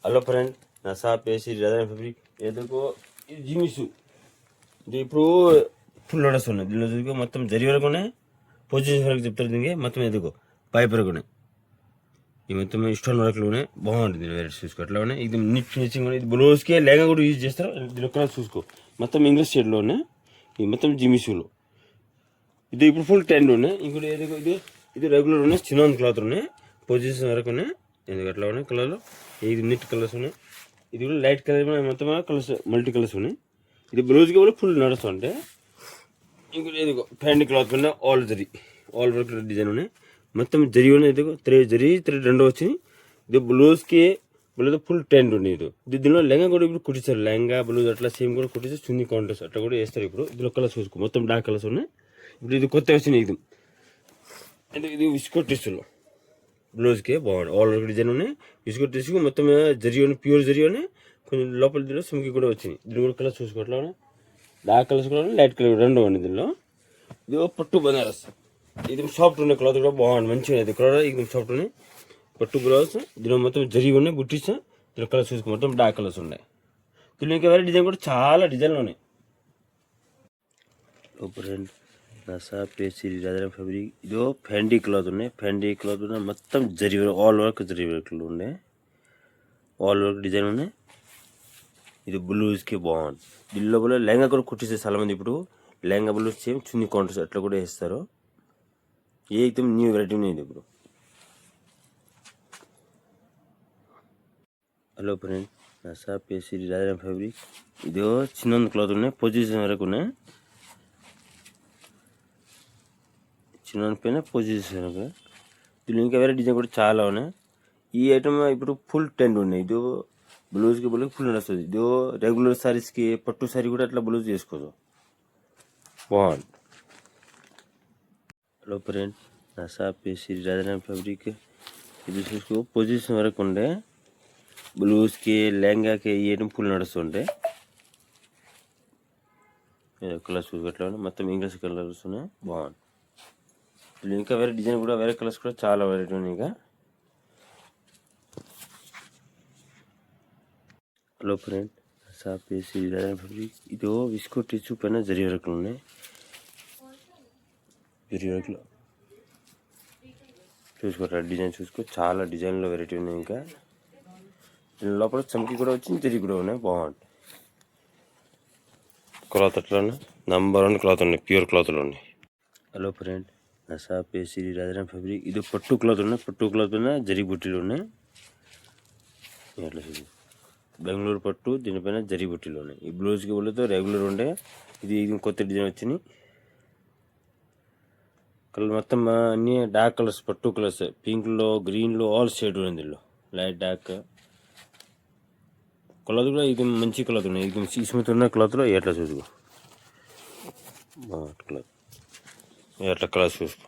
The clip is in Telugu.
హలో ఫ్రెండ్, నా షాప్ వేసి రజానా ఫ్యాబ్రిక్ ఏదో ఇది జీన్స్ ఇది ఇప్పుడు ఫుల్ ఆర్డర్స్ ఉన్నాయి. దీనిలో చూసుకో మొత్తం జరి వరకు ఉన్నాయి, పొజిషన్ వరకు చెప్తారు. దీనికి మొత్తం ఎదుకో పైప్ వరకు ఉన్నాయి. ఈ మొత్తం స్టోన్ వర్క్లు ఉన్నాయి. బాగుంటుంది వెరైటీ చూసుకో. అట్లా ఉన్నాయి. ఇది నీట్ ఫినిషింగ్ ఉన్నాయి. ఇది బ్లౌజ్కే లేగా కూడా యూజ్ చేస్తారు. దీని ఒక్క చూసుకో మొత్తం ఇంగ్లీష్ షేడ్లో ఉన్నాయి. ఇది మొత్తం జిమిషూలో ఇది ఇప్పుడు ఫుల్ ట్రెండ్ ఉన్నాయి. ఇంకోటి ఏదో ఇది రెగ్యులర్ ఉన్నాయి. చిన్న క్లాత్ ఉన్నాయి. పొజిషన్ వరకు ఉన్నాయి. ఎందుకు అట్లా ఉన్నాయి కలర్లో. ఇది నీట్ కలర్స్ ఉన్నాయి. ఇది కూడా లైట్ కలర్ మొత్తం కలర్స్ మల్టీ కలర్స్ ఉన్నాయి. ఇది బ్లౌజ్కి కూడా ఫుల్ నడుస్తుంటే. ఇంకోటి ఏదో ప్యాంట్ క్లాత్ పైన ఆల్ వర్క్ డిజైన్ ఉన్నాయి. మొత్తం జరి ఉన్నాయి. ఇది త్రీ రెండు వచ్చినాయి. ఇది బ్లౌజ్కి ఫుల్ ట్రెండ్ ఉంది. ఇది దీనిలో లెంగా కూడా ఇప్పుడు కుట్టిస్తారు. లెంగా బ్లౌజ్ అట్లా సేమ్ కూడా కుట్టిస్తారు. చున్నీ కౌంటర్స్ అట్లా కూడా వేస్తారు. ఇప్పుడు ఇందులో కలర్స్ చూసుకో మొత్తం డార్క్ కలర్స్ ఉన్నాయి. ఇప్పుడు ఇది కొత్త వచ్చినాయి. ఇది విస్కోట్ టిస్సులో బ్లౌజ్కి బాగుంది. ఆల్ వర్క్ డిజైన్ ఉన్నాయి. విస్కోట్ టిస్సు మొత్తం జరి ఉన్నాయి. ప్యూర్ జరి ఉన్నాయి. కొంచెం లోపల దీనిలో సుమ్కి కూడా వచ్చినాయి. దీని కూడా కలర్స్ చూసుకోవట్లా డార్క్ కలర్స్ కూడా లైట్ కలర్ రెండు ఉన్నాయి దీనిలో. ఇది పట్టు బనారస్. ఇది సాఫ్ట్ ఉన్నాయి. క్లాత్ కూడా బాగుంది. మంచిగా ఉంది. కలర్ ఇది సాఫ్ట్ ఉన్నాయి. పట్టు బ్లౌజ్ దీనిలో మొత్తం జరి ఉన్నాయి. బుట్టీస్ దీని కలర్స్ చూసుకో మొత్తం డార్క్ కలర్స్ ఉన్నాయి. దీనిలో ఇంకా వేరే డిజైన్ కూడా చాలా డిజైన్లు ఉన్నాయి. నా షాప్ పేసి రజానా ఫ్యాబ్రిక్. ఇదో ఫ్యాండీ క్లాత్ ఉన్నాయి. ఫ్యాండీ క్లాత్ ఉన్నాయి. మొత్తం జరి ఆల్ వర్క్ జరి వర్క్లు ఉన్నాయి. ఆల్ వర్క్ డిజైన్ ఉన్నాయి. ఇది బ్లూజ్కి బాగుంది. దీనిలో కూడా లెహంగా కూడా కుట్టిస్తారు చాలా మంది. ఇప్పుడు లెహంగా బ్లూజ్ సేమ్ చున్నీ కౌంటర్స్ అట్లా కూడా వేస్తారు. ఏకదమ్ న్యూ వెరైటీ ఉన్నాయి ఇప్పుడు. హలో ఫ్రెండ్, నా షాప్ పేసి రజానా ఫ్యాబ్రిక్. ఇదో చిన్న క్లాత్ ఉన్నాయి. పొజిషన్ వరకు ఉన్నాయి. చిన్న పైన పొజిషన్ వరకు. దీనిలో ఇంకా వేరే డిజైన్ కూడా చాలా ఉన్నాయి. ఈ ఐటమ్ ఇప్పుడు ఫుల్ ట్రెండ్ ఉన్నాయి. ఇది బ్లౌజ్కి ఫుల్ నడుస్తుంది. ఇది రెగ్యులర్ సారీస్కి పట్టు సారీ కూడా అట్లా బ్లౌజ్ చేసుకోవచ్చు. బాగుంది. హలో ఫ్రెండ్, నా షాప్ పేసి రజానా ఫ్యాబ్రిక్. ఇది చూసుకో పొజిషన్ వరకు ఉండే బ్లౌజ్కి లెహంగాకి ఈ ఐటమ్ ఫుల్ నడుస్తుంటే. కలర్స్ చూసుకోవట్లా మొత్తం ఇంగ్లీష్ కలర్స్ ఉన్నాయి. బాగుంది. ఇంకా వేరే డిజైన్ కూడా వేరే కలర్స్ కూడా చాలా వెరైటీ ఉన్నాయి. ఇంకా హలో ఫ్రెండ్, షాప్ వేసి ఫ్యాబ్రిక్. ఇదో విస్కోట్ టిష్యూ పైన జరి వర్క్లు ఉన్నాయి. జరి వర్క్లో చూసుకోవట్లా డిజైన్ చూసుకో చాలా డిజైన్లో వెరైటీ ఉన్నాయి. ఇంకా దీని లోపల చమ్కి కూడా వచ్చి జరి కూడా ఉన్నాయి. బాగుంది. క్లాత్ అట్లా ఉన్నాయి. నంబర్ 1 క్లాత్ ఉన్నాయి. ప్యూర్ క్లాత్లో ఉన్నాయి. హలో ఫ్రెండ్, నా షాప్ వేసి రజానా ఫ్యాబ్రిక్. ఇది పట్టు క్లాత్ ఉన్నాయి. పట్టు క్లాత్ ఉన్నాయి. జరి బుట్టీలు ఉన్నాయి. అట్లా బెంగళూరు పట్టు దీనిపైన జరి బుట్టీలు ఉన్నాయి. ఈ బ్లౌజ్కి వాళ్ళతో రెగ్యులర్ ఉండే. ఇది కొత్త డిజైన్ వచ్చినాయి. కలర్ మొత్తం అన్ని డార్క్ కలర్స్ పట్టు కలర్స్. పింక్లో గ్రీన్లో ఆల్ షేడ్ ఉంది. దీనిలో లైట్ డార్క్ క్లాత్ కూడా ఇది మంచి క్లాత్ ఉన్నాయి. ఇది స్మూత్ ఉన్న క్లాత్లో ఎట్లా చూసుకో క్లాత్ ఎట్లా కలర్స్ చూసుకో.